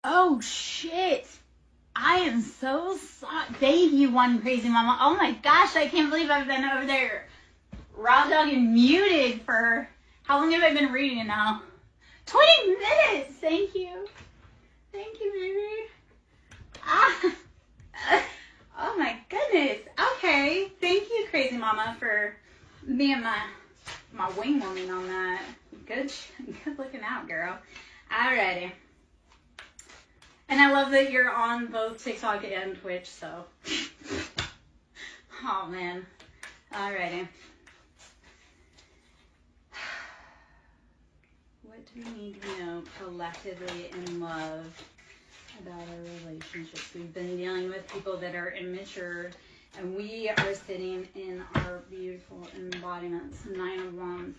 Oh, shit. I am so sorry. Thank you, one crazy mama. Oh my gosh, I can't believe I've been over there raw dog and muted for, how long have I been reading it now? 20 minutes. Thank you. Thank you, baby. Ah. Oh my goodness. Okay. Thank you, crazy mama, for being my wing woman on that. Good looking out, girl. Alrighty. And I love that you're on both TikTok and Twitch, so. Oh, man. Alrighty. What do we need to know collectively in love about our relationships? We've been dealing with people that are immature, and we are sitting in our beautiful embodiments. 9 of Wands.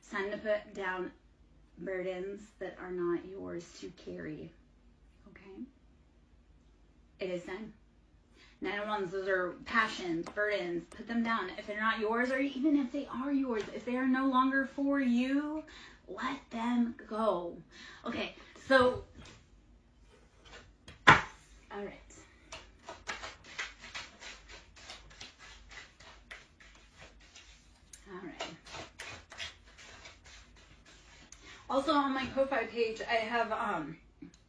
It's time to put down burdens that are not yours to carry. Okay? It is time. 9 of Wands, those are passions, burdens. Put them down. If they're not yours, or even if they are yours, if they are no longer for you, let them go. Okay, so, all right. All right. Also on my Ko-Fi page, I have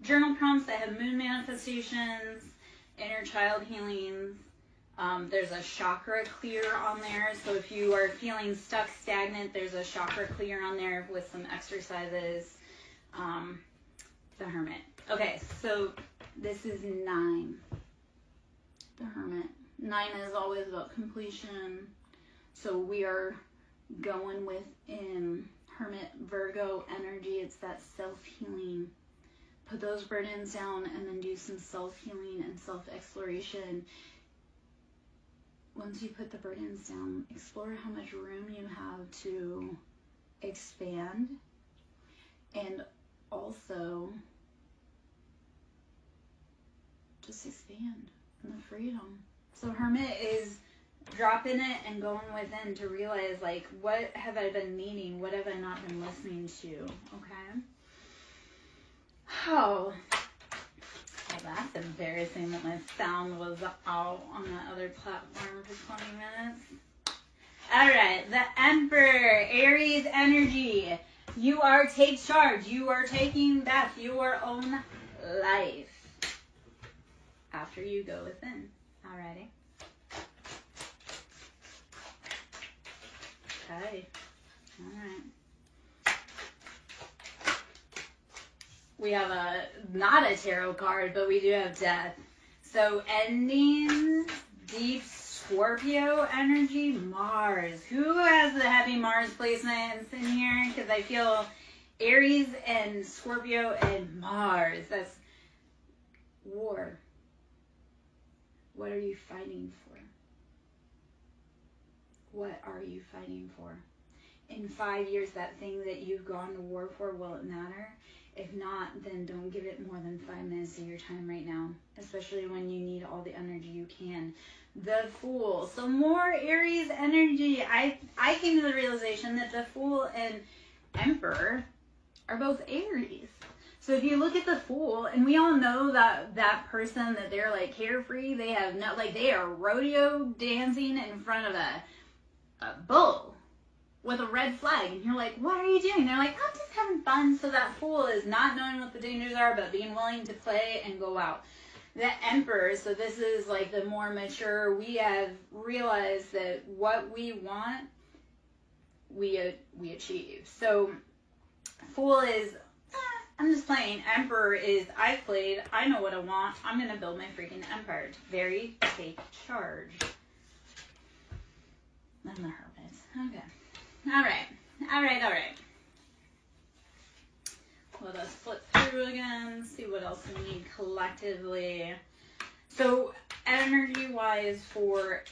journal prompts. I have moon manifestations, inner child healings. There's a chakra clear on there. So if you are feeling stuck, stagnant, there's a chakra clear on there with some exercises. The Hermit. Okay, so this is 9. The Hermit. 9 is always about completion. So we are going within Hermit Virgo energy. It's that self-healing. Put those burdens down and then do some self-healing and self-exploration. Once you put the burdens down, explore how much room you have to expand, and also just expand in the freedom. So Hermit is dropping it and going within to realize, like, what have I been needing? What have I not been listening to? Okay? Oh, well, that's embarrassing that my sound was out on that other platform for 20 minutes. All right, the Emperor, Aries energy. You are take charge. You are taking back your own life after you go within. Alrighty. Okay. All right. We have not a tarot card, but we do have death. So endings, deep Scorpio energy, Mars. Who has the heavy Mars placements in here? Because I feel Aries and Scorpio and Mars. That's war. What are you fighting for? What are you fighting for? In 5 years, that thing that you've gone to war for, will it matter? If not, then don't give it more than 5 minutes of your time right now, especially when you need all the energy you can. The Fool. So more Aries energy. I came to the realization that the Fool and Emperor are both Aries. So if you look at the Fool, and we all know that person that they're like carefree, they have no, like they are rodeo dancing in front of a bull with a red flag, and you're like, what are you doing? They're like, I'm just having fun. So that Fool is not knowing what the dangers are, but being willing to play and go out. The Emperor, so this is like the more mature, we have realized that what we want, we achieve. So Fool is, I'm just playing. Emperor is, I've played, I know what I want, I'm going to build my freaking empire. Very take charge. And the Hermit. Okay. All right. Let us flip through again, see what else we need collectively. So, energy-wise for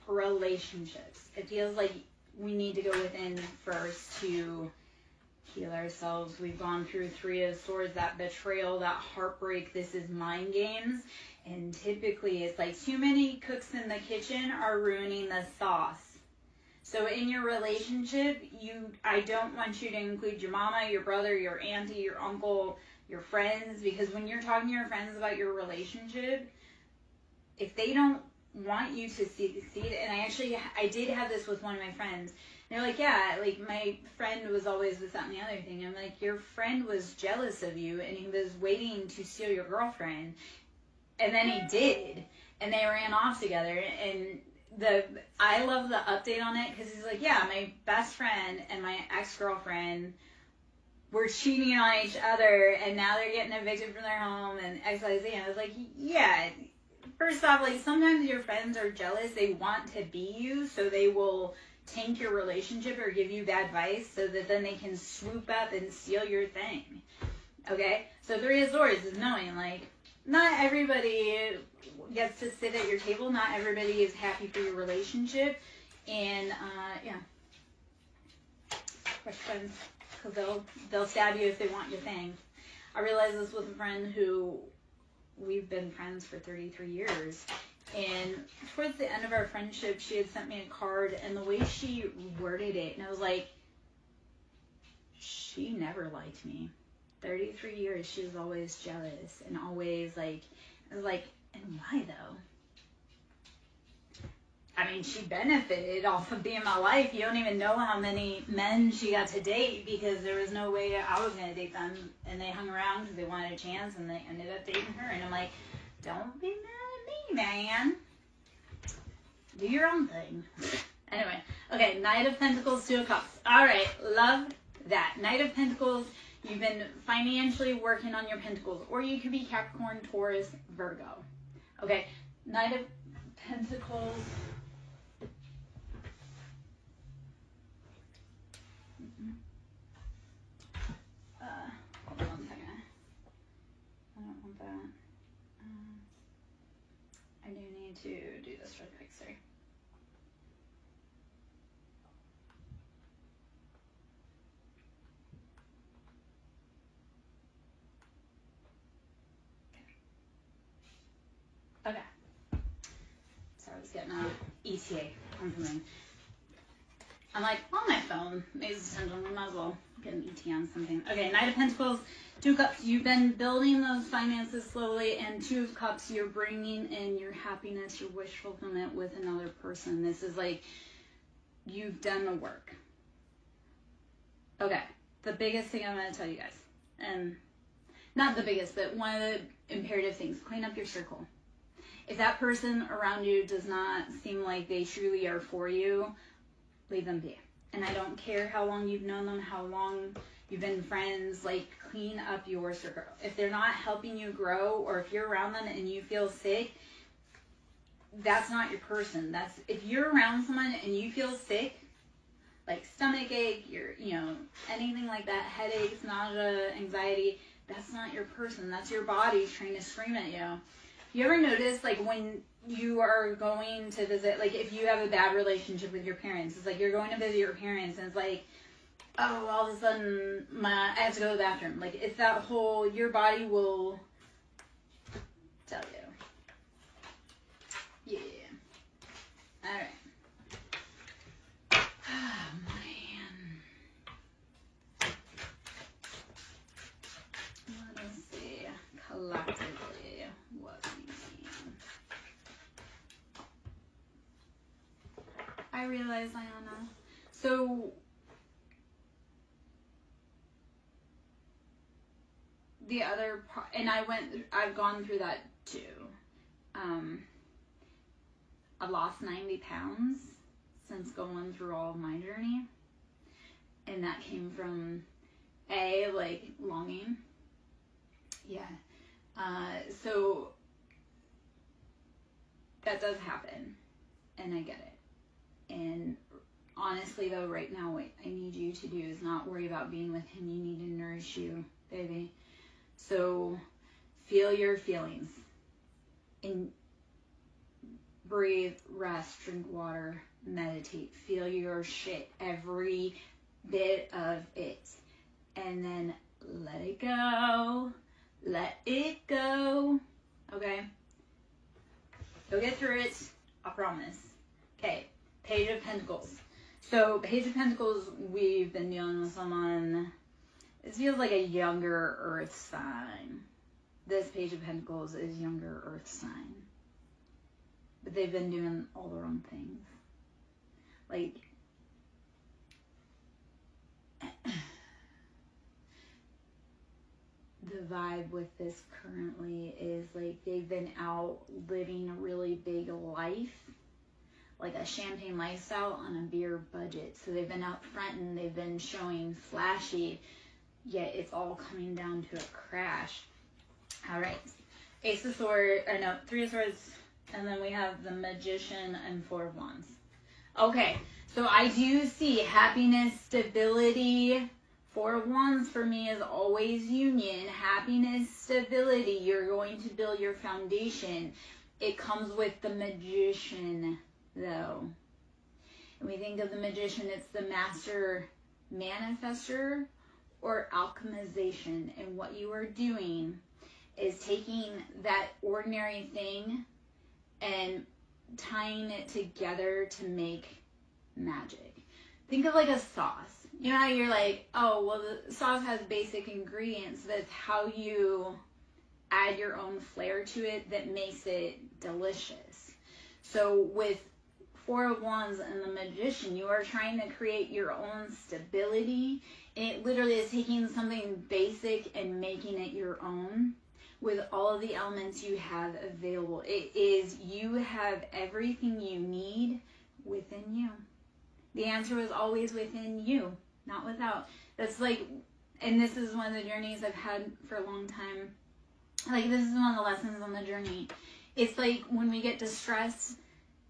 relationships, it feels like we need to go within first to heal ourselves. We've gone through 3 of Swords, that betrayal, that heartbreak. This is mind games. And typically, it's like too many cooks in the kitchen are ruining the sauce. So in your relationship, I don't want you to include your mama, your brother, your auntie, your uncle, your friends, because when you're talking to your friends about your relationship, if they don't want you to succeed, and I did have this with one of my friends. They're like, yeah, like my friend was always this, that, and the other thing. I'm like, your friend was jealous of you, and he was waiting to steal your girlfriend, and then he did, and they ran off together. And I love the update on it, because he's like, yeah, my best friend and my ex-girlfriend were cheating on each other, and now they're getting evicted from their home, and XYZ. And I was like, yeah. First off, like, sometimes your friends are jealous. They want to be you, so they will tank your relationship or give you bad advice so that then they can swoop up and steal your thing. Okay? So Three of Swords is knowing, like, not everybody gets to sit at your table. Not everybody is happy for your relationship. And, yeah. Questions. Because they'll stab you if they want your thing. I realized this with a friend who... we've been friends for 33 years, and towards the end of our friendship, she had sent me a card, and the way she worded it, and I was like, she never liked me. 33 years, she was always jealous, and always, like, I was like, and why, though? I mean, she benefited off of being in my life. You don't even know how many men she got to date, because there was no way I was going to date them. And they hung around because they wanted a chance, and they ended up dating her. And I'm like, don't be mad at me, man. Do your own thing. Anyway, okay, Knight of Pentacles, Two of Cups. All right, love that. Knight of Pentacles, you've been financially working on your pentacles. Or you could be Capricorn, Taurus, Virgo. Okay, Knight of Pentacles... hold on 1 second. I don't want that. I do need to do this real quick, sorry. Okay. Sorry, I was getting an ETA confirming. I'm like, on my phone, maybe I might as well get an ETA on something. Okay, Knight of Pentacles, Two of Cups, you've been building those finances slowly, and Two of Cups, you're bringing in your happiness, your wish fulfillment with another person. This is like, you've done the work. Okay, the biggest thing I'm going to tell you guys, and not the biggest, but one of the imperative things, clean up your circle. If that person around you does not seem like they truly are for you, leave them be. And I don't care how long you've known them, how long you've been friends, like, clean up your circle. If they're not helping you grow, or if you're around them and you feel sick, that's not your person. If you're around someone and you feel sick, like stomach ache, anything like that, headaches, nausea, anxiety, that's not your person. That's your body trying to scream at you. You ever notice, like, when you are going to visit, like, if you have a bad relationship with your parents, it's like you're going to visit your parents, and it's like, oh, all of a sudden, I have to go to the bathroom. Like, it's that whole, your body will tell you. Yeah. All right. Oh, man. Let us see. Collectively, what we mean. I realize, Ayana. So, the other part, and I've gone through that too. I've lost 90 pounds since going through all of my journey. And that came from, like, longing. Yeah. So, that does happen. And I get it. And honestly, though, right now, what I need you to do is not worry about being with him. You need to nourish you, baby. So, feel your feelings. And breathe, rest, drink water, meditate. Feel your shit, every bit of it. And then let it go. Let it go. Okay? You'll get through it. I promise. Okay. Page of Pentacles. So, Page of Pentacles, we've been dealing with someone This feels like a younger earth sign. This Page of Pentacles is younger earth sign. But they've been doing all the wrong things. Like, the vibe with this currently is like they've been out living a really big life, like a champagne lifestyle on a beer budget. So they've been out front and they've been showing flashy, yet it's all coming down to a crash. All right, Ace of Swords, or no, Three of Swords, and then we have the Magician and Four of Wands. Okay, so I do see happiness, stability. Four of Wands for me is always union, happiness, stability. You're going to build your foundation. It comes with the Magician, though. And we think of the Magician, it's the master manifester or alchemization. And what you are doing is taking that ordinary thing and tying it together to make magic. Think of like a sauce. You know how you're like, oh, well, the sauce has basic ingredients. That's how you add your own flair to it that makes it delicious. So with Four of Wands and the Magician, you are trying to create your own stability. And it literally is taking something basic and making it your own with all of the elements you have available. It is, you have everything you need within you. The answer is always within you, not without. That's like, and this is one of the journeys I've had for a long time. Like, this is one of the lessons on the journey. It's like when we get distressed,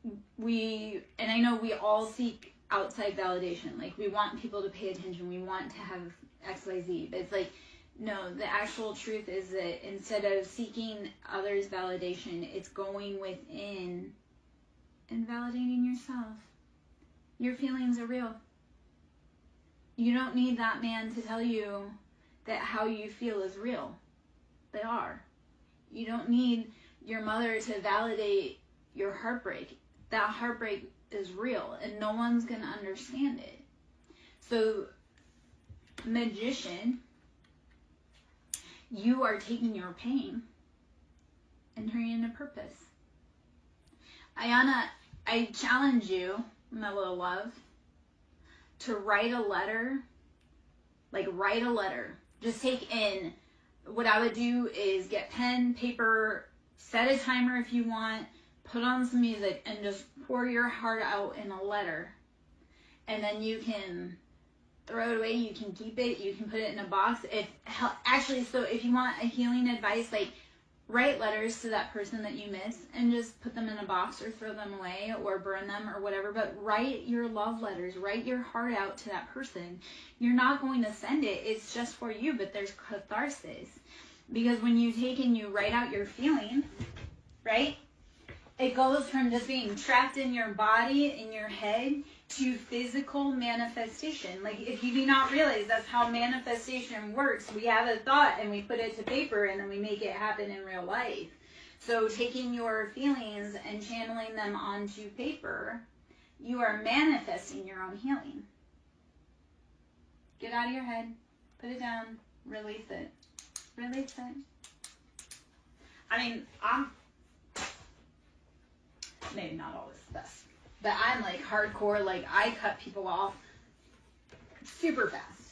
and I know we all seek outside validation. Like, we want people to pay attention. We want to have X, Y, Z. But it's like, no, the actual truth is that instead of seeking others' validation, it's going within and validating yourself. Your feelings are real. You don't need that man to tell you that how you feel is real. They are. You don't need your mother to validate your heartbreak. That heartbreak is real and no one's going to understand it. So, Magician, you are taking your pain and turning it into purpose. Ayana, I challenge you, my little love, to write a letter. Like, write a letter. Just take in, what I would do is get pen, paper, set a timer if you want, put on some music, and just pour your heart out in a letter. And then you can throw it away, you can keep it, you can put it in a box. So if you want a healing advice, like, write letters to that person that you miss and just put them in a box or throw them away or burn them or whatever. But write your love letters. Write your heart out to that person. You're not going to send it. It's just for you, but there's catharsis. Because when you take and you write out your feeling, right, it goes from just being trapped in your body, in your head, to physical manifestation. Like, if you do not realize that's how manifestation works, we have a thought and we put it to paper and then we make it happen in real life. So taking your feelings and channeling them onto paper, you are manifesting your own healing. Get out of your head, put it down, release it. Release it. I mean, I'm maybe not always the best, but I'm like hardcore. Like, I cut people off super fast.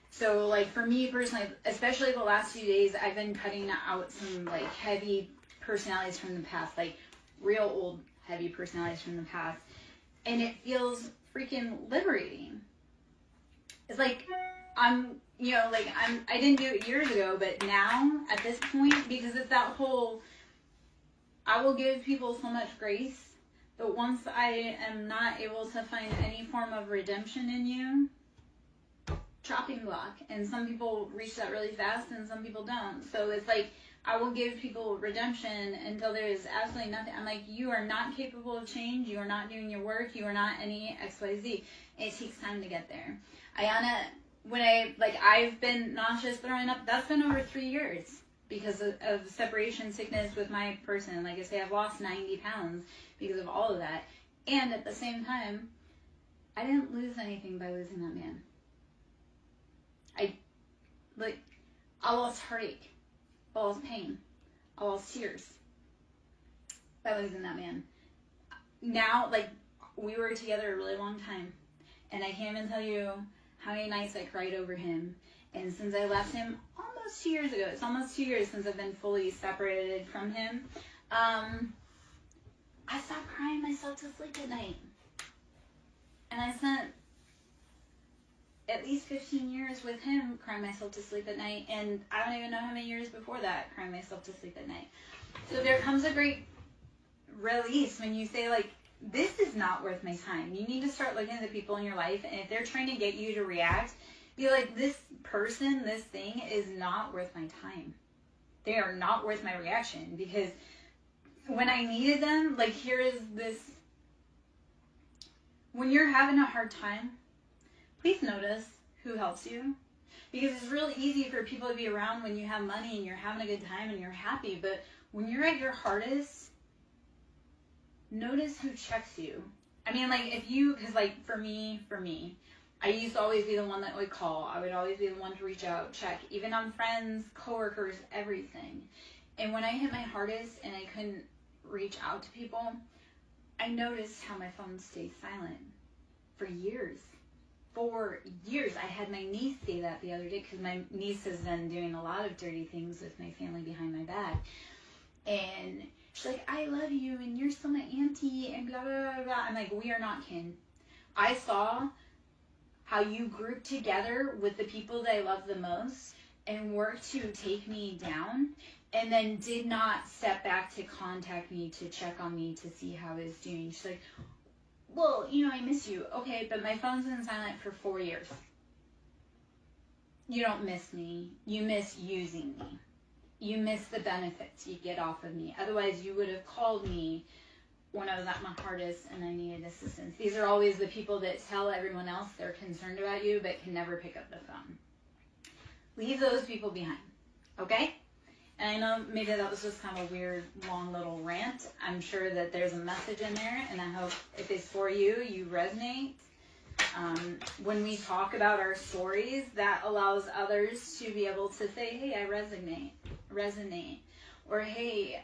So like for me personally, especially the last few days, I've been cutting out some like heavy personalities from the past, like real old heavy personalities from the past. And it feels freaking liberating. It's like I didn't do it years ago, but now at this point, because it's that whole, I will give people so much grace, but once I am not able to find any form of redemption in you, chopping block. And some people reach that really fast and some people don't. So it's like, I will give people redemption until there is absolutely nothing. I'm like, you are not capable of change. You are not doing your work. You are not any XYZ. It takes time to get there. Ayana, I've been nauseous, throwing up, that's been over 3 years because of separation sickness with my person. Like I say, I've lost 90 pounds because of all of that. And at the same time, I didn't lose anything by losing that man. Like, I lost heartache. I lost pain. I lost tears. By losing that man. Now, like, we were together a really long time. And I can't even tell you how many nights I cried over him. And since I left him almost 2 years ago, it's almost 2 years since I've been fully separated from him, I stopped crying myself to sleep at night. And I spent at least 15 years with him crying myself to sleep at night. And I don't even know how many years before that crying myself to sleep at night. So there comes a great release when you say, like, this is not worth my time. You need to start looking at the people in your life, and if they're trying to get you to react, be like, this person, this thing is not worth my time. They are not worth my reaction, because when I needed them, like, here is this. When you're having a hard time, please notice who helps you, because it's really easy for people to be around when you have money and you're having a good time and you're happy, but when you're at your hardest, notice who checks you. I mean, like, if you, because, like, for me, I used to always be the one that would call. I would always be the one to reach out, check, even on friends, coworkers, everything. And when I hit my hardest and I couldn't reach out to people, I noticed how my phone stayed silent for years. For years. I had my niece say that the other day, because my niece has been doing a lot of dirty things with my family behind my back. And she's like, I love you, and you're still my auntie, and blah, blah, blah, blah. I'm like, we are not kin. I saw how you grouped together with the people that I love the most and worked to take me down, and then did not step back to contact me, to check on me, to see how I was doing. She's like, well, you know, I miss you. Okay, but my phone's been silent for 4 years. You don't miss me. You miss using me. You miss the benefits you get off of me. Otherwise, you would have called me when I was at my hardest and I needed assistance. These are always the people that tell everyone else they're concerned about you but can never pick up the phone. Leave those people behind, okay? And I know maybe that was just kind of a weird, long little rant. I'm sure that there's a message in there, and I hope if it's for you, you resonate. When we talk about our stories, that allows others to be able to say, hey, I resonate. Or, hey,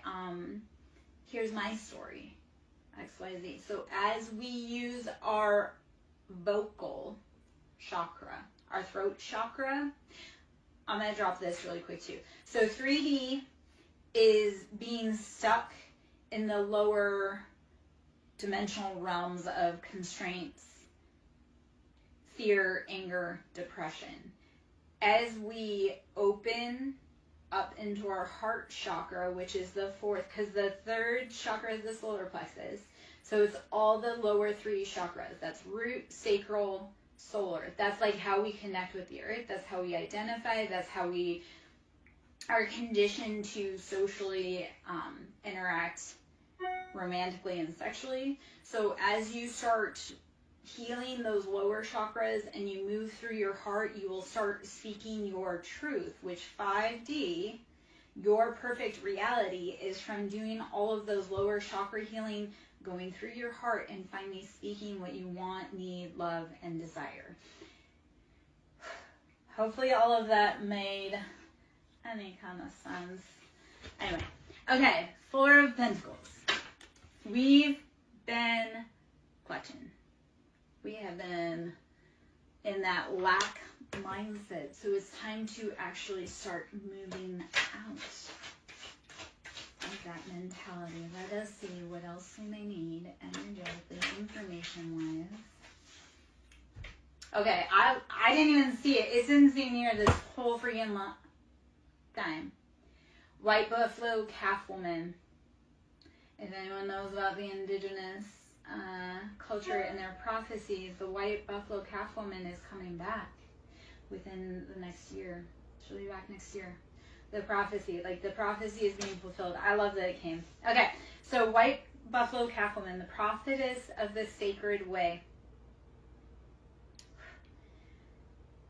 here's my story, XYZ. So as we use our vocal chakra, our throat chakra, I'm going to drop this really quick too. So 3D is being stuck in the lower dimensional realms of constraints, fear, anger, depression. As we open up into our heart chakra, which is the fourth, because the third chakra is the solar plexus. So it's all the lower three chakras. That's root, sacral, solar. That's like how we connect with the earth. That's how we identify. That's how we are conditioned to socially interact romantically and sexually. So as you start healing those lower chakras and you move through your heart, you will start speaking your truth, which 5D, your perfect reality, is from doing all of those lower chakra healing, going through your heart and finally speaking what you want, need, love, and desire. Hopefully all of that made any kind of sense. Anyway, okay, Four of Pentacles. We've been clutching. We have been in that lack mindset. So it's time to actually start moving out of that mentality. Let us see what else we may need energetically, information-wise. Okay, I didn't even see it. It's in sitting here this whole freaking time. White buffalo calf woman. If anyone knows about the indigenous culture and their prophecies, the white buffalo calf woman is coming back within the next year. She'll be back next year. The prophecy is being fulfilled. I love that it came. Okay, so white buffalo calf woman, the prophetess of the sacred way.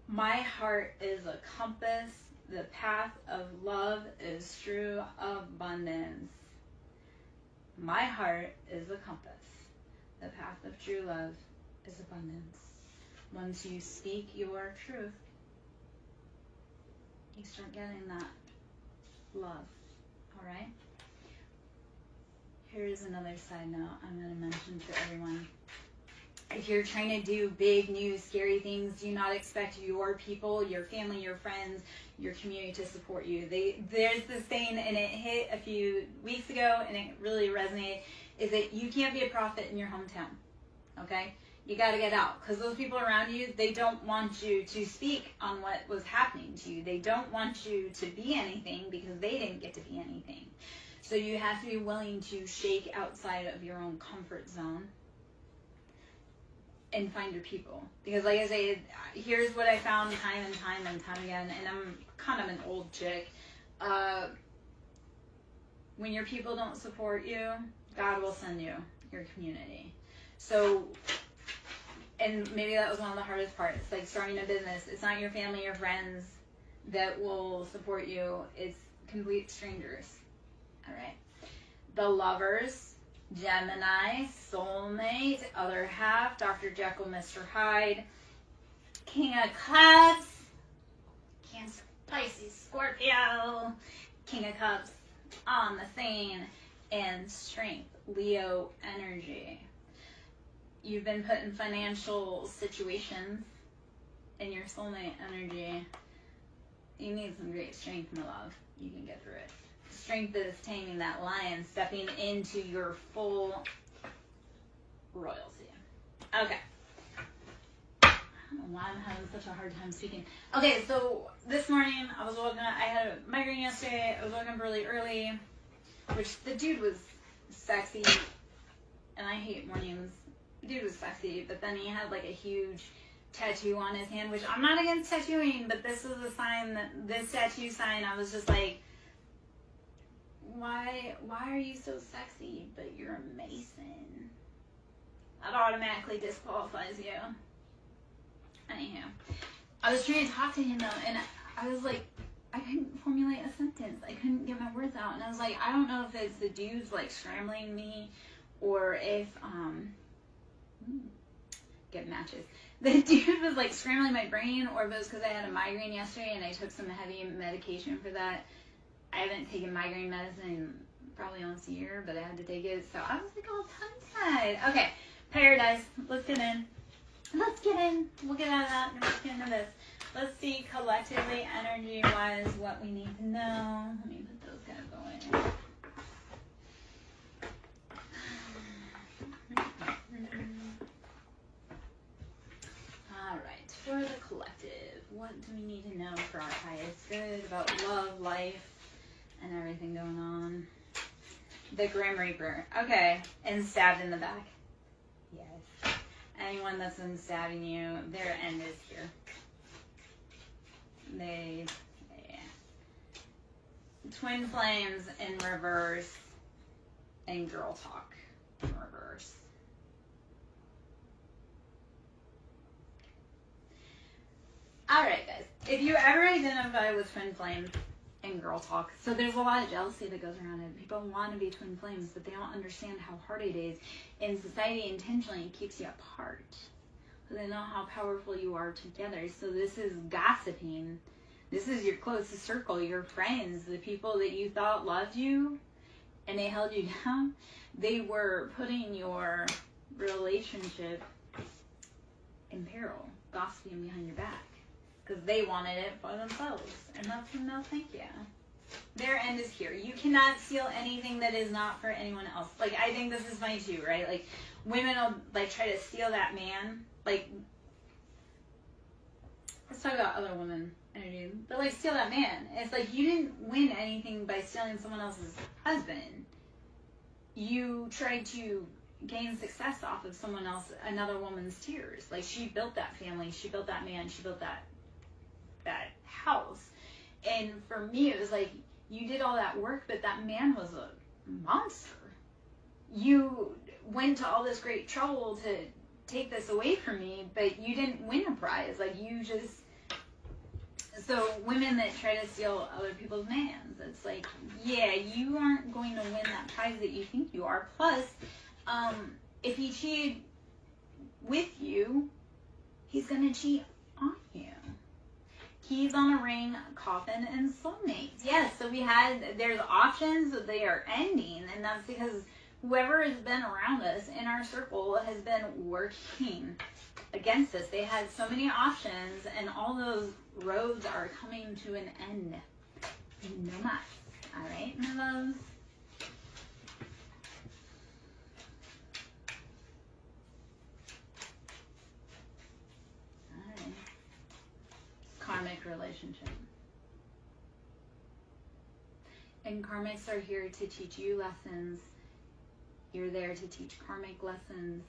My heart is a compass. The path of love is true abundance. My heart is a compass. The path of true love is abundance. Once you speak your truth, you start getting that love. All right? Here's another side note I'm going to mention to everyone. If you're trying to do big, new, scary things, do not expect your people, your family, your friends, your community to support you. There's this saying, and it hit a few weeks ago, and it really resonated, is that you can't be a prophet in your hometown, okay? You got to get out, because those people around you, they don't want you to speak on what was happening to you. They don't want you to be anything because they didn't get to be anything. So you have to be willing to shake outside of your own comfort zone and find your people. Because like I say, here's what I found time and time again, and I'm kind of an old chick. When your people don't support you, God will send you your community. So, and maybe that was one of the hardest parts, like starting a business. It's not your family or friends that will support you. It's complete strangers. All right. The lovers, Gemini, soulmate, other half, Dr. Jekyll, Mr. Hyde, King of Cups, Cancer, Pisces, Scorpio, King of Cups on the scene, and Strength, Leo energy. You've been put in financial situations in your soulmate energy. You need some great strength, my love. You can get through it. Strength is taming that lion, stepping into your full royalty. Okay. I don't know why I'm having such a hard time speaking. Okay, so this morning I was woken up. I had a migraine yesterday. I was woken up really early, which the dude was sexy, and I hate mornings. The dude was sexy, but then he had like a huge tattoo on his hand, which I'm not against tattooing, but this is a sign that this tattoo sign, I was just like, why are you so sexy, but you're a Mason? That automatically disqualifies you. Anyhow, I was trying to talk to him though, and I was like, I couldn't formulate a sentence. I couldn't get my words out, and I was like, I don't know if it's the dudes like scrambling me, or if get matches. The dude was like scrambling my brain, or if it was because I had a migraine yesterday and I took some heavy medication for that. I haven't taken migraine medicine in probably almost a year, but I had to take it, so I was like all tongue-tied. Okay, Paradise, let's get in. Let's get in. We'll get out of that and let's get into this. Let's see collectively, energy-wise, what we need to know. Let me put those guys away. Alright, for the collective, what do we need to know for our highest good about love, life, and everything going on? The Grim Reaper. Okay, and stabbed in the back. Yes. Anyone that's been stabbing you, their end is here. Twin flames in reverse, and girl talk in reverse. Alright guys, if you ever identify with twin flames and girl talk, so there's a lot of jealousy that goes around it. People want to be twin flames, but they don't understand how hard it is. And society intentionally keeps you apart. So they know how powerful you are together. So this is gossiping. This is your closest circle, your friends, the people that you thought loved you, and they held you down. They were putting your relationship in peril, gossiping behind your back. Because they wanted it for themselves. And that's a no thank you. Their end is here. You cannot steal anything that is not for anyone else. Like, I think this is funny too, right? Like, women will, like, try to steal that man. Like, let's talk about other women energy. But, like, steal that man. It's like, you didn't win anything by stealing someone else's husband. You tried to gain success off of someone else, another woman's tears. Like, she built that family. She built that man. She built that house. And for me, it was like, you did all that work, but that man was a monster. You went to all this great trouble to take this away from me, but you didn't win a prize. Like, you just... So women that try to steal other people's mans, it's like, yeah, you aren't going to win that prize that you think you are. Plus, if he cheated with you, he's going to cheat on you. Keys on a ring, coffin, and soulmates. Yes, so there's options, but they are ending, and that's because whoever has been around us in our circle has been working against us. They had so many options, and all those roads are coming to an end. No mas. All right, my loves. All right. Karmic relationship. And karmics are here to teach you lessons. You're there to teach karmic lessons.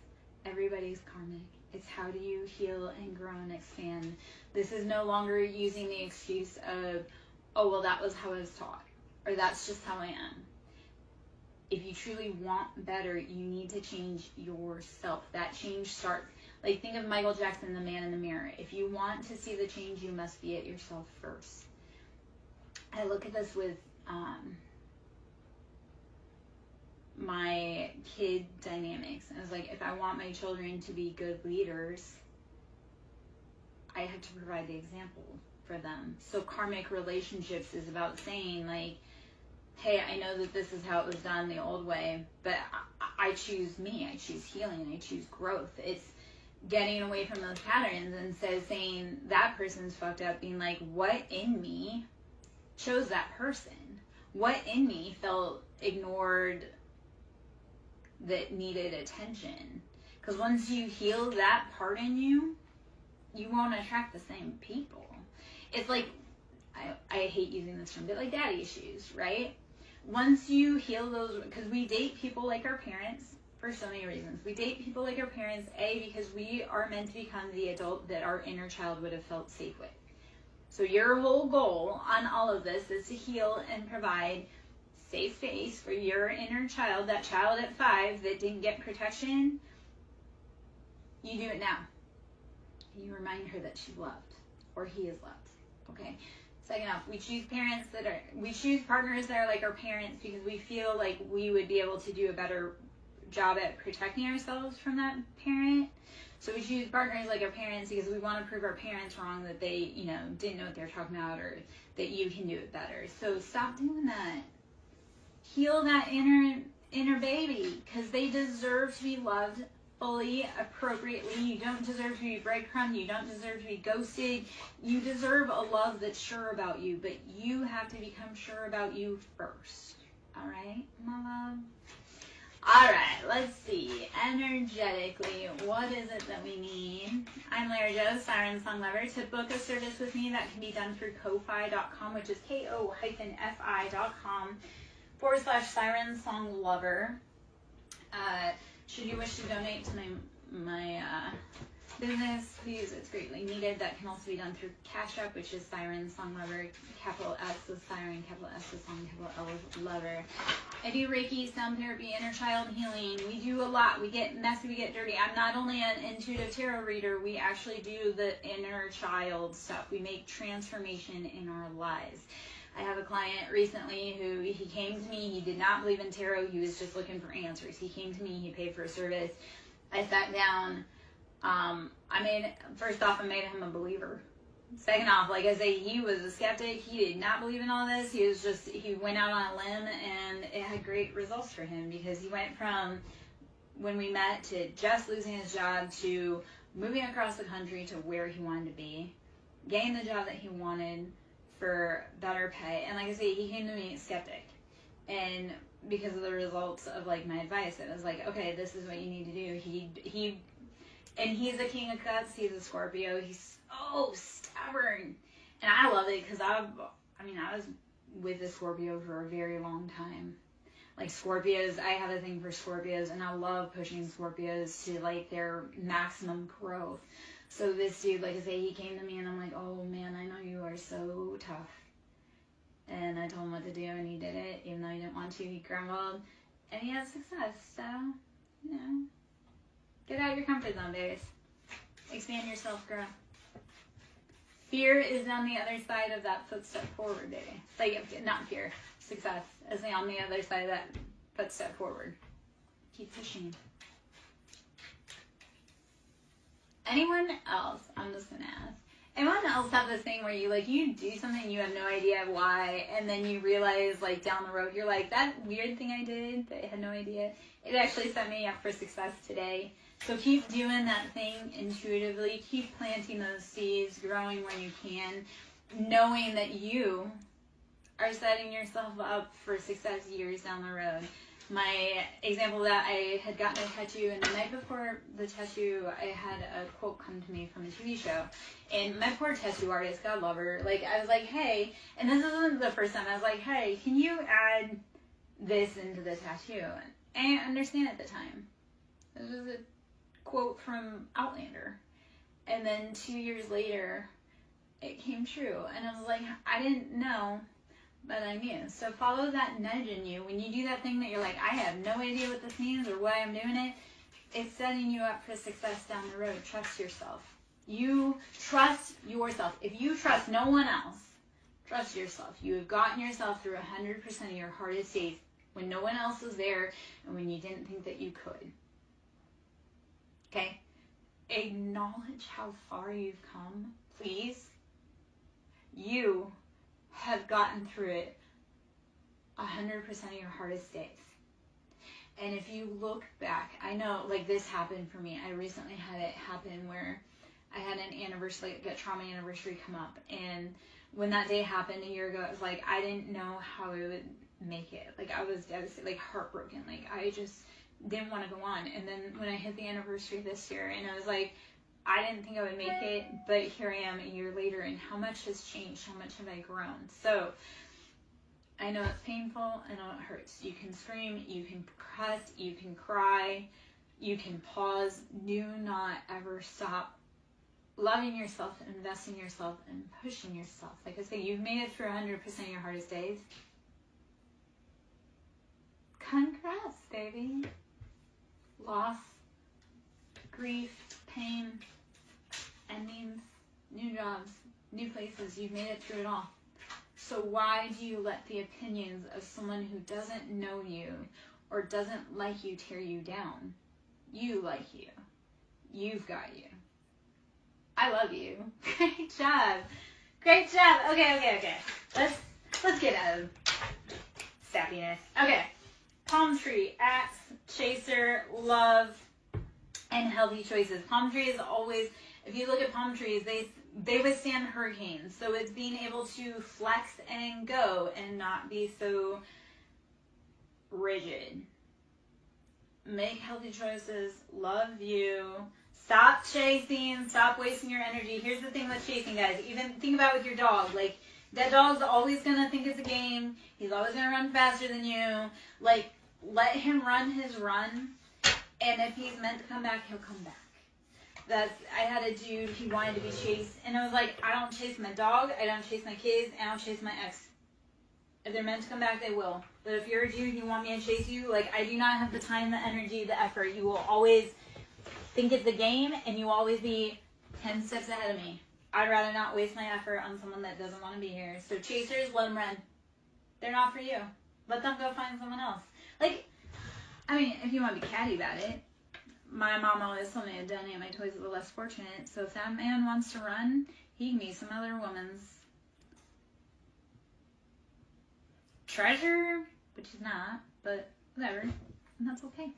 Everybody's karmic. It's how do you heal and grow and expand. This is no longer using the excuse of, oh, well, that was how I was taught, or that's just how I am. If you truly want better, you need to change yourself. That change starts, like, think of Michael Jackson, the man in the mirror. If you want to see the change, you must be it yourself first. I look at this with my kid dynamics. I was like, if I want my children to be good leaders, I have to provide the example for them. So karmic relationships is about saying, like, hey, I know that this is how it was done the old way, but I choose me. I choose healing. I choose growth. It's getting away from those patterns instead of saying that person's fucked up, being like, what in me chose that person? What in me felt ignored that needed attention? Because once you heal that part in you, you won't attract the same people. It's like, I hate using this term, but like daddy issues, right? Once you heal those, because we date people like our parents for so many reasons. We date people like our parents, because we are meant to become the adult that our inner child would have felt safe with. So your whole goal on all of this is to heal and provide safe space for your inner child, that child at 5 that didn't get protection. You do it now. You remind her that she's loved, or he is loved. Okay. Second off, we choose partners that are like our parents because we feel like we would be able to do a better job at protecting ourselves from that parent. So we choose partners like our parents because we want to prove our parents wrong, that they, didn't know what they were talking about, or that you can do it better. So stop doing that. Heal that inner baby, because they deserve to be loved fully, appropriately. You don't deserve to be breadcrumbed. You don't deserve to be ghosted. You deserve a love that's sure about you, but you have to become sure about you first. All right, my love? All right, let's see. Energetically, what is it that we need? I'm Lara Jo, SirenSong Lover. To book a service with me, that can be done through ko-fi.com, which is ko-fi.com/SirenSong Lover. Should you wish to donate to my business, please, it's greatly needed. That can also be done through Cash App, which is SirenSong Lover, capital S is Siren, capital S is Song, capital L is Lover. I do Reiki, sound therapy, inner child healing. We do a lot. We get messy, we get dirty. I'm not only an intuitive tarot reader, we actually do the inner child stuff. We make transformation in our lives. I have a client recently who, he came to me, he did not believe in tarot, he was just looking for answers. He came to me, he paid for a service. I sat down, first off, I made him a believer. Second off, like I say, he was a skeptic, he did not believe in all this, he went out on a limb, and it had great results for him, because he went from, when we met, to just losing his job, to moving across the country to where he wanted to be, getting the job that he wanted, for better pay. And like I say, he came to me skeptic, and because of the results of like my advice, it was like, okay, this is what you need to do. He's a King of Cups, he's a Scorpio, he's so stubborn, and I love it because I was with a Scorpio for a very long time. Like Scorpios, I have a thing for Scorpios, and I love pushing Scorpios to like their maximum growth. So this dude, like I say, he came to me, and I'm like, oh man, I know you are so tough. And I told him what to do, and he did it, even though he didn't want to. He grumbled, and he had success. So, get out of your comfort zone, babies. Expand yourself, girl. Fear is on the other side of that footstep forward, baby. Like, not fear, success is on the other side of that footstep forward. Keep pushing. Anyone else, I'm just going to ask, Anyone else have this thing where you do something, you have no idea why, and then you realize, like, down the road, you're like, that weird thing I did that I had no idea, it actually set me up for success today. So keep doing that thing intuitively. Keep planting those seeds, growing where you can, knowing that you are setting yourself up for success years down the road. My example of that, I had gotten a tattoo, and the night before the tattoo, I had a quote come to me from a TV show. And my poor tattoo artist, God love her, like, I was like, hey, and this isn't the first time, I was like, hey, can you add this into the tattoo? And I didn't understand at the time. This was a quote from Outlander. And then 2 years later, it came true. And I was like, I didn't know, but I knew. So follow that nudge in you. When you do that thing that you're like, I have no idea what this means or why I'm doing it, it's setting you up for success down the road. Trust yourself. You trust yourself. If you trust no one else, trust yourself. You have gotten yourself through 100% of your hardest days when no one else was there and when you didn't think that you could. Okay? Acknowledge how far you've come, please. You have gotten through it 100% of your hardest days. And if you look back, I know, like, this happened for me. I recently had it happen where I had an anniversary, like a trauma anniversary come up. And when that day happened a year ago, it was like, I didn't know how I would make it. Like, I was devastated, like, heartbroken. Like, I just didn't want to go on. And then when I hit the anniversary this year, and I was like, I didn't think I would make it, but here I am a year later, and how much has changed? How much have I grown? So I know it's painful. I know it hurts. You can scream. You can cuss. You can cry. You can pause. Do not ever stop loving yourself, investing in yourself, and pushing yourself. Like I say, you've made it through 100% of your hardest days. Congrats, baby. Loss, grief, pain, endings, new jobs, new places. You've made it through it all. So why do you let the opinions of someone who doesn't know you or doesn't like you tear you down? You like you. You've got you. I love you. Great job. Great job. Okay. Let's get out of sappiness. Okay. Palm tree, axe, chaser, love, and healthy choices. Palm tree is always, if you look at palm trees, they withstand hurricanes. So it's being able to flex and go and not be so rigid. Make healthy choices. Love you. Stop chasing. Stop wasting your energy. Here's the thing with chasing, guys. Even think about with your dog. Like, that dog's always going to think it's a game. He's always going to run faster than you. Like, let him run his run. And if he's meant to come back, he'll come back. I had a dude, he wanted to be chased. And I was like, I don't chase my dog. I don't chase my kids. I don't chase my ex. If they're meant to come back, they will. But if you're a dude and you want me to chase you, like, I do not have the time, the energy, the effort. You will always think it's a game, and you will always be 10 steps ahead of me. I'd rather not waste my effort on someone that doesn't want to be here. So chasers, let them run. They're not for you. Let them go find someone else. Like, I mean, if you want to be catty about it, my mom always told me to donate my toys to the less fortunate. So if that man wants to run, he can be some other woman's treasure, which is not, but whatever. And that's okay.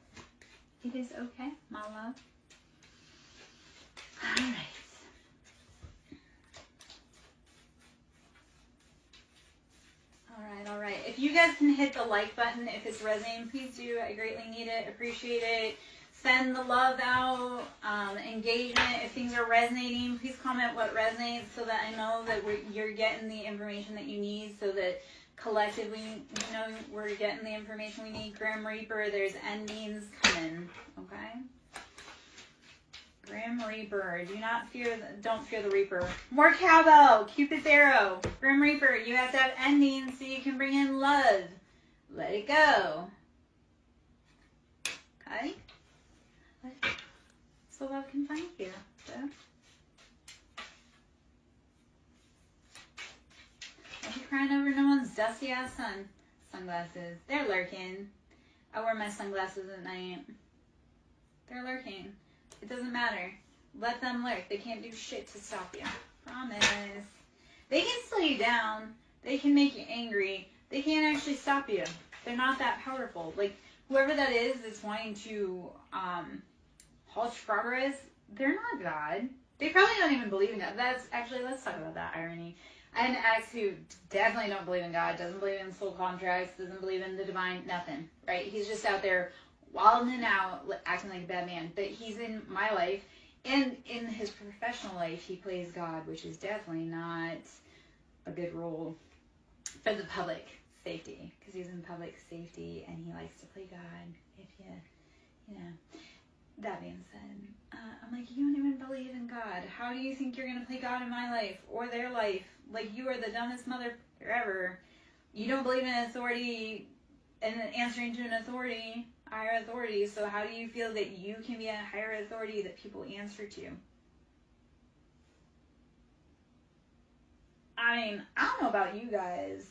It is okay, my love. All right. If you guys can hit the like button if it's resonating, please do. I greatly need it, appreciate it. Send the love out, engagement. If things are resonating, please comment what resonates so that I know that you're getting the information that you need, so that collectively, you know, we're getting the information we need. Grim Reaper, there's endings coming, okay? Grim Reaper, don't fear the Reaper. More cowbell, Cupid's arrow. Grim Reaper, you have to have endings so you can bring in love. Let it go. Okay? So love can find you. So. Don't be crying over no one's dusty ass sunglasses. They're lurking. I wear my sunglasses at night. They're lurking. It doesn't matter. Let them lurk. They can't do shit to stop you. Promise. They can slow you down. They can make you angry. They can't actually stop you. They're not that powerful. Like, whoever that is that's wanting to halt progress, they're not God. They probably don't even believe in God. Let's talk about that irony. I had an ex who definitely don't believe in God, doesn't believe in soul contracts, doesn't believe in the divine, nothing, right? He's just out there wilding out, acting like a bad man. But he's in my life, and in his professional life, he plays God, which is definitely not a good role for the public safety, because he's in public safety, and he likes to play God, if you know. That being said, I'm like, you don't even believe in God. How do you think you're going to play God in my life or their life? Like, you are the dumbest mother ever. You don't believe in authority and answering to an authority, higher authority. So how do you feel that you can be a higher authority that people answer to? I mean, I don't know about you guys.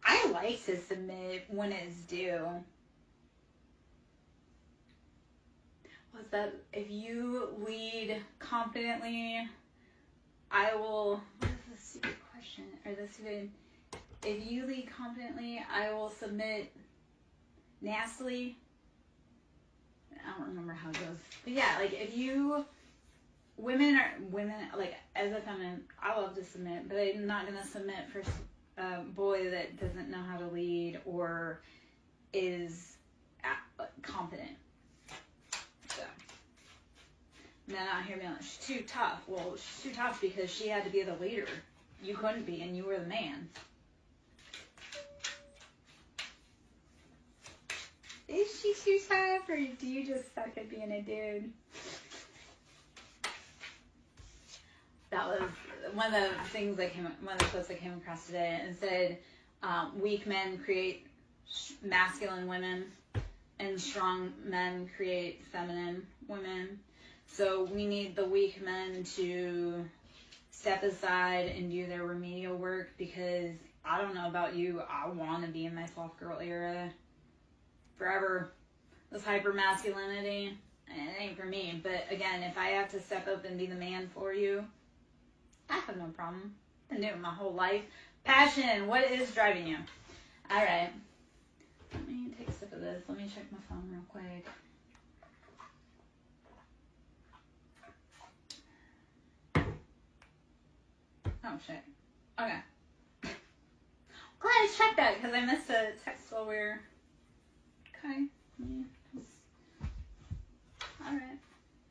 I like to submit when it's due. What's that? If you lead confidently, I will. What is the stupid question? Or the stupid? If you lead confidently, I will submit nastily. I don't remember how it goes. But yeah, like if you. Women, like as a feminine, I love to submit, but I'm not going to submit for a boy that doesn't know how to lead or is confident. So, and then out here being like, she's too tough. Well, she's too tough because she had to be the leader. You couldn't be, and you were the man. Is she too tough, or do you just suck at being a dude? That was one of the things one of the quotes I came across today, and said, weak men create masculine women, and strong men create feminine women. So we need the weak men to step aside and do their remedial work, because I don't know about you, I want to be in my soft girl era forever. This hyper masculinity, it ain't for me. But again, if I have to step up and be the man for you, I have no problem. Been doing it my whole life. Passion, what is driving you? All right. Let me take a sip of this. Let me check my phone real quick. Oh, shit. Okay. Glad I checked that, because I missed a text while we were... Okay. Alright.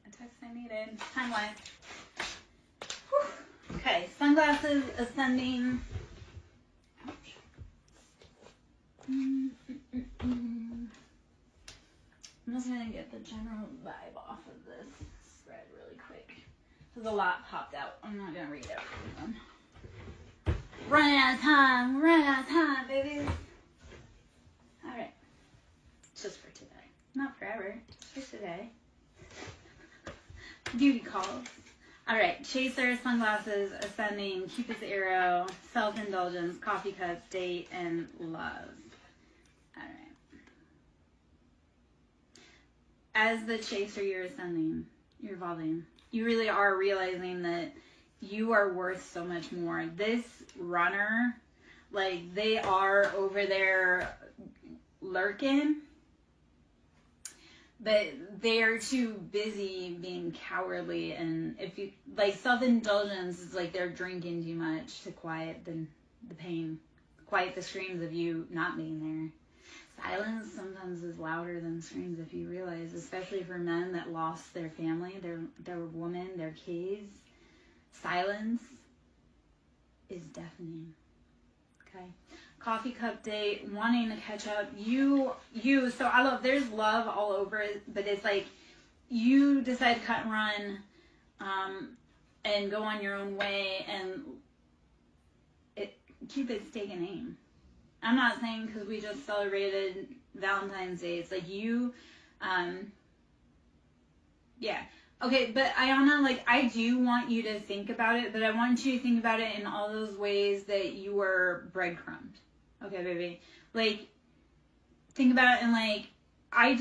A text I needed. Time-wise. Okay. Sunglasses ascending. Ouch. I'm just going to get the general vibe off of this spread really quick. There's a lot popped out. I'm not going to read everything. Running out of time, baby. Alright. Just for today. Not forever. Just for today. Duty calls. Alright. Chaser, sunglasses, ascending, Cupid's arrow, self-indulgence, coffee cups, date, and love. Alright. As the chaser, you're ascending. You're evolving. You really are realizing that you are worth so much more. This runner, like, they are over there lurking, but they're too busy being cowardly. And if you, like, self-indulgence is like they're drinking too much to quiet the pain, quiet the screams of you not being there. Silence sometimes is louder than screams, if you realize, especially for men that lost their family, their woman, their kids. Silence is deafening. Okay. Coffee cup date, wanting to catch up. So I love, there's love all over it, but it's like you decide to cut and run and go on your own way, and Cupid's taking aim. I'm not saying because we just celebrated Valentine's Day. It's like you, yeah. Okay, but Ayana, like, I do want you to think about it, but I want you to think about it in all those ways that you were breadcrumbed. Okay, baby? Like, think about it and, like, I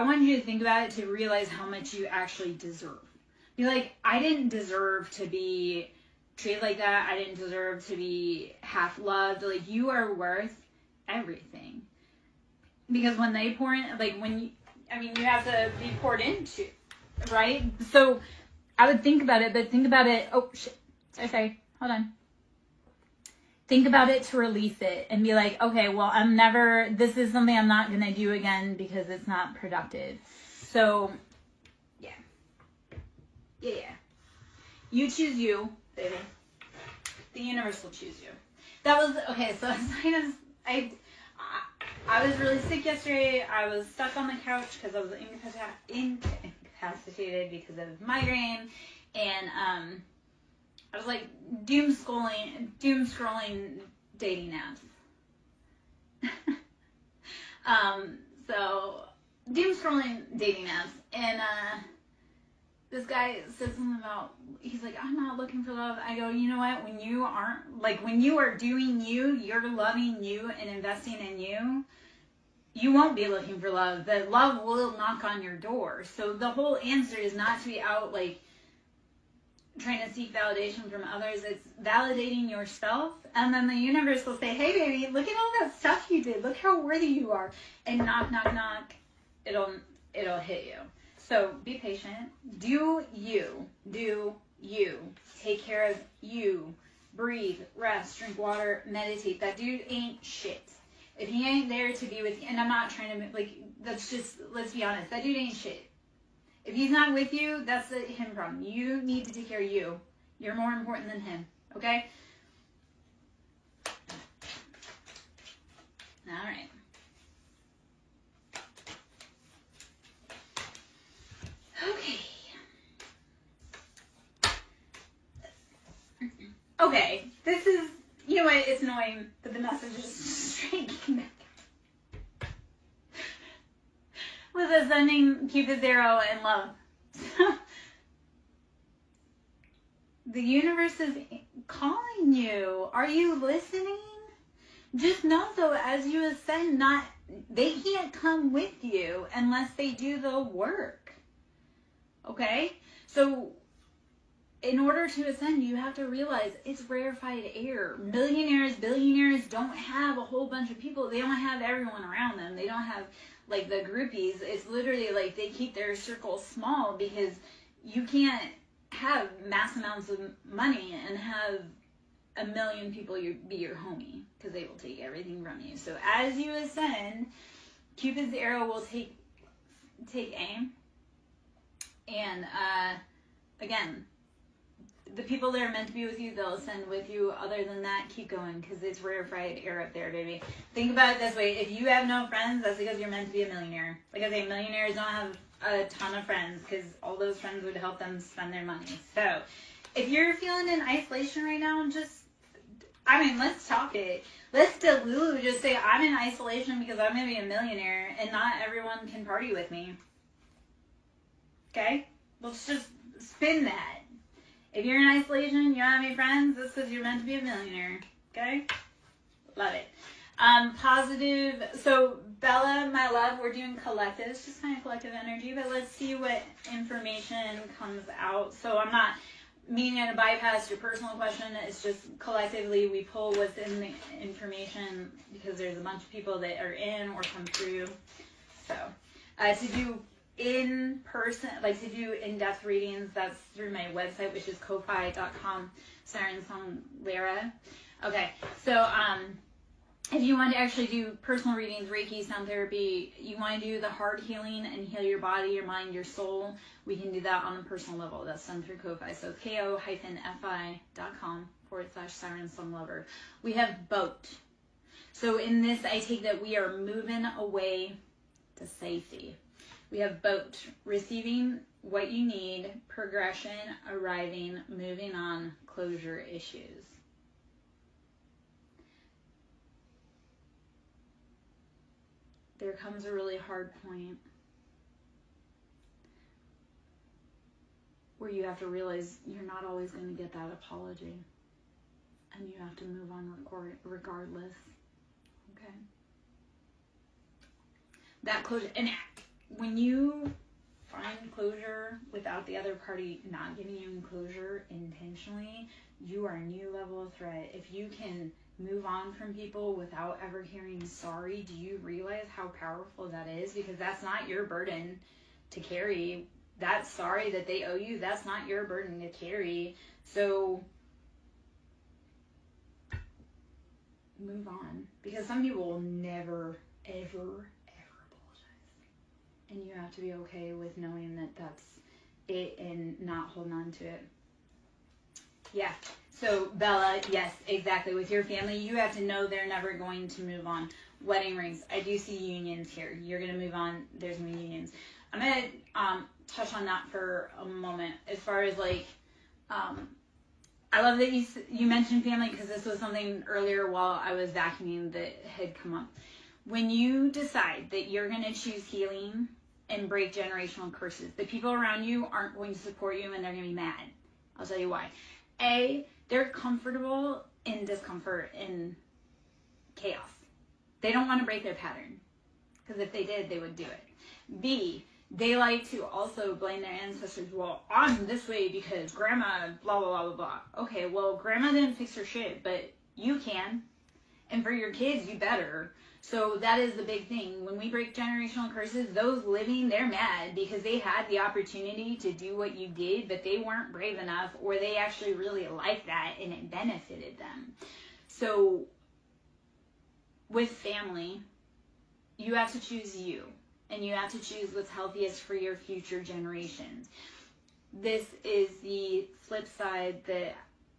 want you to think about it to realize how much you actually deserve. Be like, I didn't deserve to be treated like that. I didn't deserve to be half loved. Like, you are worth everything. Because when they pour in, like, you have to be poured into, right? So I would think about it, but think about it. Oh, shit. Okay, hold on. Think about it to release it and be like, okay, well, this is something I'm not going to do again because it's not productive. So, yeah. You choose you, baby. The universe will choose you. That was, okay, so I was really sick yesterday. I was stuck on the couch because I was incapacitated because of migraine. And, I was like doom scrolling dating apps. So doom scrolling dating apps, and this guy said something about, he's like, I'm not looking for love. I go, you know what? When you are doing you, you're loving you and investing in you, you won't be looking for love. The love will knock on your door. So the whole answer is not to be out like trying to seek validation from others. It's validating yourself, and then the universe will say, hey baby, look at all that stuff you did, look how worthy you are, and knock, it'll hit you. So be patient, do you take care of you, breathe, rest, drink water, meditate. That dude ain't shit. If he ain't there to be with you, and I'm not trying to, like, that's just, let's be honest, that dude ain't shit. If he's not with you, that's a him problem. You need to take care of you. You're more important than him, okay? All right. Okay. Okay, this is, you know what, it's annoying that the message is straight back. With ascending Cupid's arrow and love. The universe is calling you. Are you listening? Just know though, as you ascend, they can't come with you unless they do the work. Okay? So in order to ascend, you have to realize it's rarefied air. Millionaires, billionaires don't have a whole bunch of people. They don't have everyone around them. They don't have like the groupies. It's literally like they keep their circle small because you can't have mass amounts of money and have a million people be your homie, because they will take everything from you. So as you ascend, Cupid's arrow will take aim, and again, the people that are meant to be with you, they'll ascend with you. Other than that, keep going, because it's rarefied air up there, baby. Think about it this way. If you have no friends, that's because you're meant to be a millionaire. Like I say, millionaires don't have a ton of friends, because all those friends would help them spend their money. So if you're feeling in isolation right now, let's talk it. Let's Delulu just say, I'm in isolation because I'm going to be a millionaire, and not everyone can party with me. Okay? Let's just spin that. If you're in isolation, you don't have any friends, that's because you're meant to be a millionaire. Okay? Love it. Positive. So, Bella, my love, we're doing collective. It's just kind of collective energy, but let's see what information comes out. So, I'm not meaning to bypass your personal question. It's just collectively we pull what's in the information, because there's a bunch of people that are in or come through. So, to do in person, like to do in-depth readings, that's through my website, which is ko-fi.com, SirenSong Lara. Okay, so if you want to actually do personal readings, Reiki, sound therapy, you want to do the heart healing and heal your body, your mind, your soul, we can do that on a personal level. That's done through Ko-Fi. So ko-fi.com/SirenSong Lover. We have boat. So in this, I take that we are moving away to safety. We have boat, receiving what you need, progression, arriving, moving on, closure issues. There comes a really hard point where you have to realize you're not always going to get that apology, and you have to move on regardless. Okay? That closure, and when you find closure without the other party not giving you closure intentionally, you are a new level of threat. If you can move on from people without ever hearing sorry, do you realize how powerful that is? Because that's not your burden to carry. That sorry that they owe you, that's not your burden to carry. So move on. Because some people will never, ever apologize. And you have to be okay with knowing that that's it and not holding on to it. Yeah. So, Bella, yes, exactly. With your family, you have to know they're never going to move on. Wedding rings. I do see unions here. You're going to move on. There's going to be unions. I'm going to touch on that for a moment. As far as, like, I love that you mentioned family, because this was something earlier while I was vacuuming that had come up. When you decide that you're going to choose healing and break generational curses, the people around you aren't going to support you and they're going to be mad. I'll tell you why. A, they're comfortable in discomfort and chaos. They don't want to break their pattern, because if they did, they would do it. B, they like to also blame their ancestors. Well, I'm this way because grandma blah, blah, blah, blah, blah. Okay, well, grandma didn't fix her shit, but you can. And for your kids, you better. So that is the big thing. When we break generational curses, those living, they're mad because they had the opportunity to do what you did, but they weren't brave enough, or they actually really liked that and it benefited them. So with family, you have to choose you, and you have to choose what's healthiest for your future generations. This is the flip side that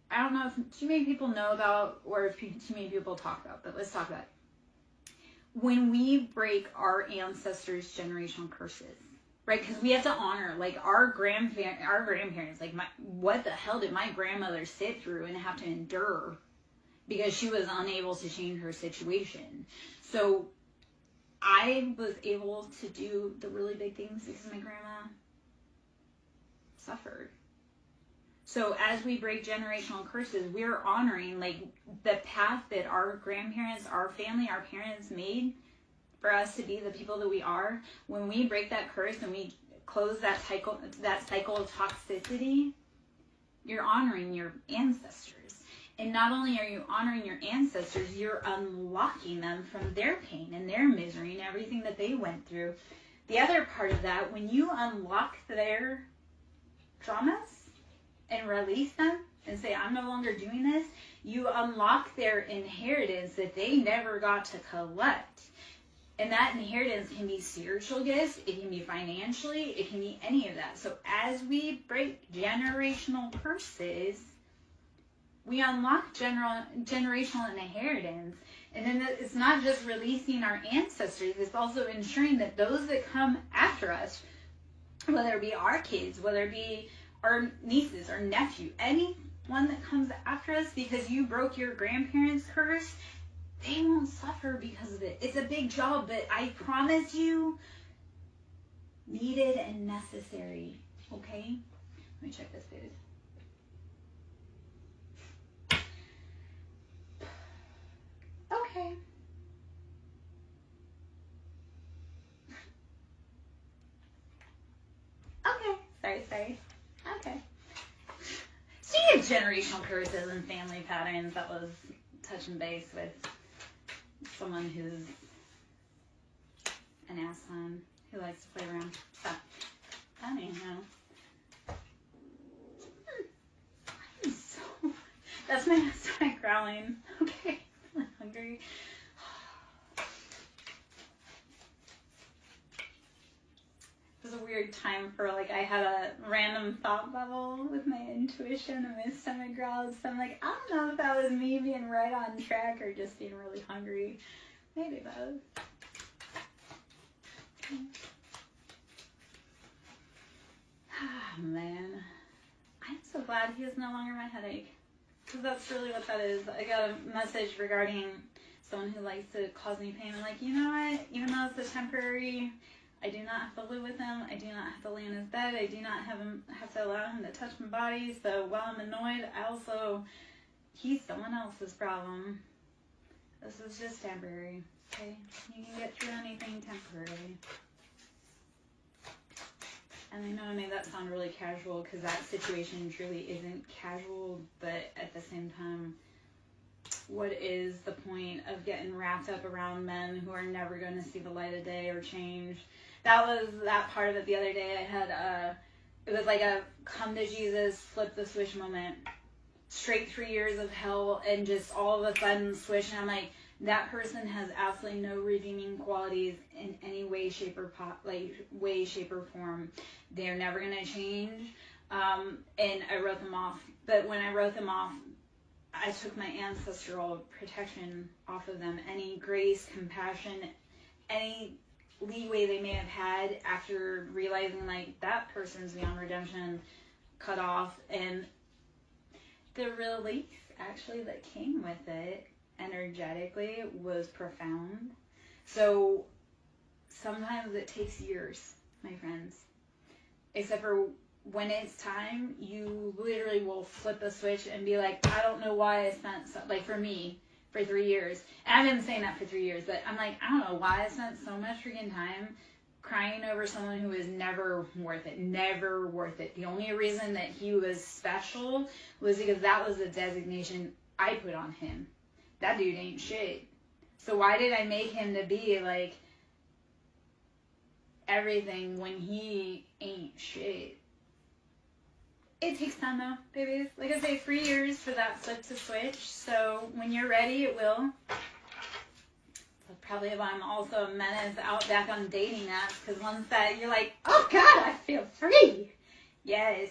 I don't know if too many people know about, or if too many people talk about, but let's talk about it. When we break our ancestors' generational curses, right? Because we have to honor, like, our grandparents. Like, what the hell did my grandmother sit through and have to endure because she was unable to change her situation? So I was able to do the really big things because my grandma suffered. So as we break generational curses, we're honoring, like, the path that our grandparents, our family, our parents made for us to be the people that we are. When we break that curse and we close that cycle of toxicity, you're honoring your ancestors. And not only are you honoring your ancestors, you're unlocking them from their pain and their misery and everything that they went through. The other part of that, when you unlock their traumas and release them and say, I'm no longer doing this, you unlock their inheritance that they never got to collect. And that inheritance can be spiritual gifts, it can be financially, it can be any of that. So as we break generational curses, we unlock generational inheritance. And then it's not just releasing our ancestors, it's also ensuring that those that come after us, whether it be our kids, whether it be our nieces, our nephew, anyone that comes after us, because you broke your grandparents' curse, they won't suffer because of it. It's a big job, but I promise you, needed and necessary. Okay? Let me check this food. Okay. Okay. Sorry. Okay. Speaking of generational curses and family patterns, that was touching base with someone who's an assman who likes to play around. So, anyhow. That's my stomach growling. Okay, I'm hungry. It was a weird time for, like, I had a random thought bubble with my intuition and my stomach growled. So I'm like, I don't know if that was me being right on track or just being really hungry. Maybe both. Ah, man. I'm so glad he is no longer my headache. Because that's really what that is. I got a message regarding someone who likes to cause me pain. I'm like, you know what? Even though it's a temporary, I do not have to live with him. I do not have to lay in his bed. I do not have to allow him to touch my body. So while I'm annoyed, he's someone else's problem. This is just temporary. Okay? You can get through anything temporary. And I know I made that sound really casual because that situation truly isn't casual, but at the same time, what is the point of getting wrapped up around men who are never going to see the light of day or change? That was that part of it the other day. I had it was like a come to Jesus, flip the switch moment. Straight 3 years of hell, and just all of a sudden switch, and I'm like, that person has absolutely no redeeming qualities in any way, shape, or form. They're never gonna change. And I wrote them off. But when I wrote them off, I took my ancestral protection off of them. Any grace, compassion, any leeway they may have had after realizing like that person's beyond redemption, cut off. And the relief actually that came with it energetically was profound. So sometimes it takes years, my friends. Except for when it's time, you literally will flip a switch and be like, I don't know why I spent, like for me, for 3 years. And I've been saying that for 3 years, but I'm like, I don't know why I spent so much freaking time crying over someone who was never worth it. Never worth it. The only reason that he was special was because that was the designation I put on him. That dude ain't shit. So why did I make him to be like everything when he ain't shit? It takes time though, babies. Like I say, 3 years for that flip to switch. So when you're ready, it will. Probably why I'm also a menace out back on dating apps, because once that you're like, oh God, I feel free. Yes.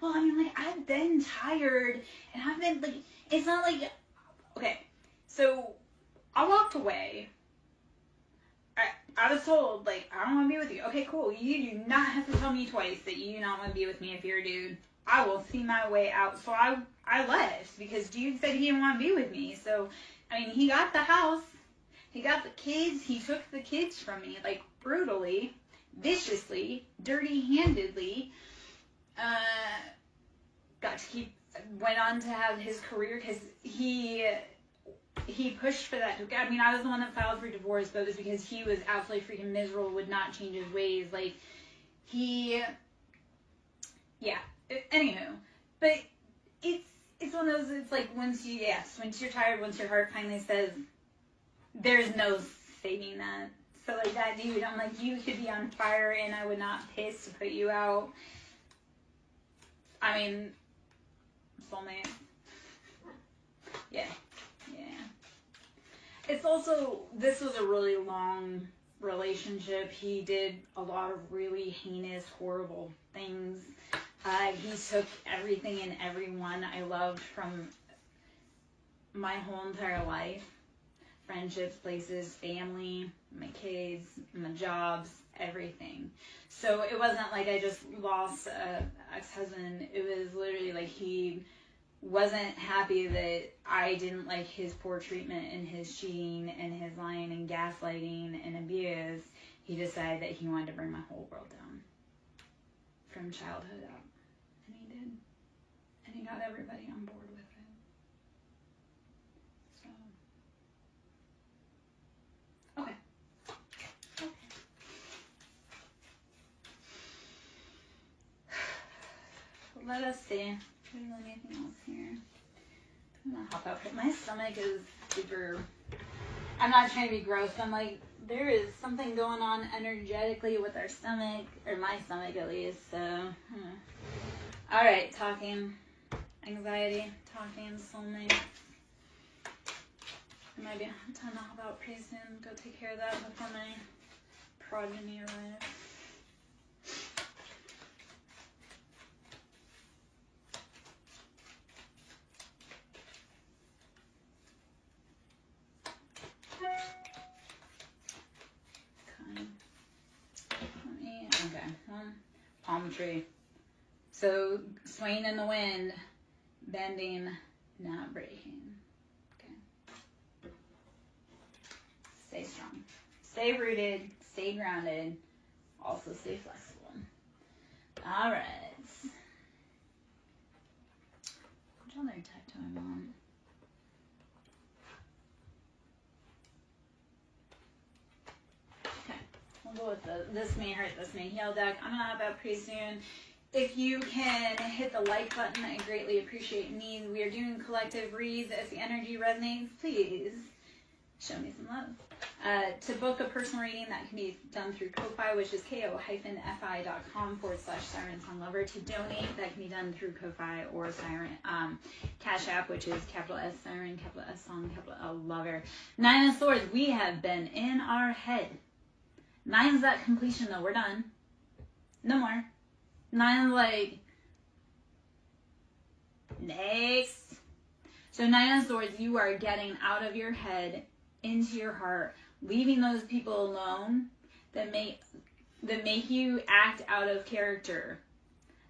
Well, I mean, like, I've been tired, and I've been, like, it's not like, okay, so I walked away. I was told, like, I don't want to be with you. Okay, cool. You do not have to tell me twice that you do not want to be with me if you're a dude. I will see my way out. So I left, because dude said he didn't want to be with me. So, I mean, he got the house. He got the kids. He took the kids from me, like, brutally, viciously, dirty-handedly. Went on to have his career because he pushed for that. I mean, I was the one that filed for divorce, but it was because he was absolutely freaking miserable, would not change his ways. Like, anywho. But it's one of those, it's like once you're tired, once your heart finally says, there's no saving that. So, like, that dude, I'm like, you could be on fire and I would not piss to put you out. I mean, soulmate. Yeah. It's also, this was a really long relationship. He did a lot of really heinous, horrible things. He took everything and everyone I loved from my whole entire life. Friendships, places, family, my kids, my jobs, everything. So it wasn't like I just lost an ex-husband. It was literally like he wasn't happy that I didn't like his poor treatment and his cheating and his lying and gaslighting and abuse. He decided that he wanted to bring my whole world down from childhood up. And he did. And he got everybody on board with it. Let us see. Is there anything else here? I'm gonna hop out. My stomach is super. I'm not trying to be gross. I'm like, there is something going on energetically with our stomach, or my stomach at least. So, all right, talking, anxiety, talking, soulmate. Maybe time to hop out pretty soon. Go take care of that before my progeny arrives. Palm tree. So swaying in the wind, bending, not breaking. Okay. Stay strong. Stay rooted. Stay grounded. Also stay flexible. All right. Which other type do I want? Okay. We'll cool with the This May Hurt, This May Heal deck. I'm going to hop out pretty soon. If you can hit the like button, I greatly appreciate me. We are doing collective reads. If the energy resonates, please show me some love. To book a personal reading, that can be done through Ko-Fi, which is ko-fi.com/SirenSongLover. To donate, that can be done through Ko-Fi or Siren Cash App, which is capital S Siren, capital S Song, capital L Lover. Nine of Swords, we have been in our head. Nine's that completion, though. We're done. No more. Nine's like, next. So Nine of Swords, you are getting out of your head into your heart, leaving those people alone that make you act out of character.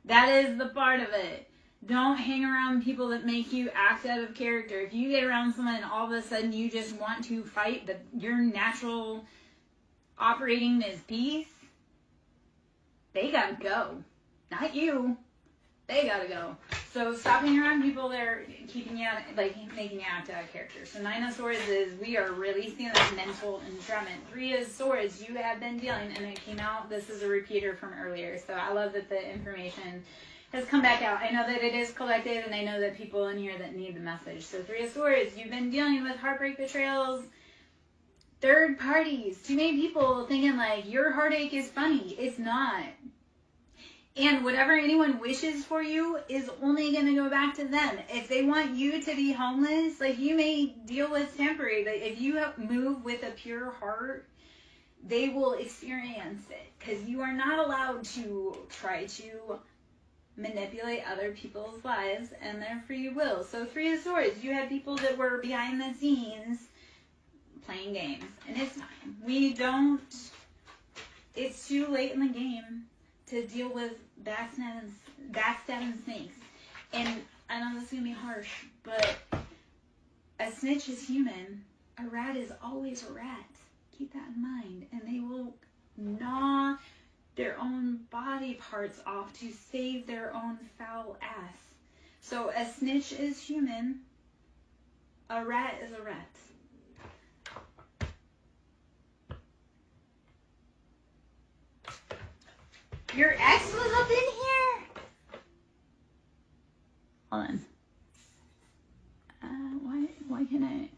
That is the part of it. Don't hang around people that make you act out of character. If you get around someone and all of a sudden you just want to fight, but your natural operating is peace, they gotta go. Not you. They gotta go. So stop hanging around people that are keeping you out, like making you act out of character. So Nine of Swords is we are releasing that mental entrapment. Three of Swords, you have been dealing, and it came out. This is a repeater from earlier. So I love that the information has come back out. I know that it is collected, and I know that people in here that need the message. So Three of Swords, you've been dealing with heartbreak, betrayals, third parties. Too many people thinking like your heartache is funny. It's not. And whatever anyone wishes for you is only going to go back to them. If they want you to be homeless, like you may deal with temporary, but if you move with a pure heart, they will experience it. Because you are not allowed to try to manipulate other people's lives and their free will. So Three of Swords, you had people that were behind the scenes playing games. And it's fine. It's too late in the game to deal with backstabbing snakes. And I know this is going to be harsh, but a snitch is human. A rat is always a rat. Keep that in mind. And they will gnaw their own body parts off to save their own foul ass. So a snitch is human. A rat is a rat. Your ex was up in here? Hold on. Why can't I?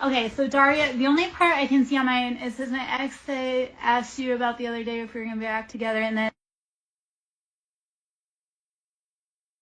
Okay, so Daria, the only part I can see on mine, it says my ex asked you about the other day if we were going to be back together, and then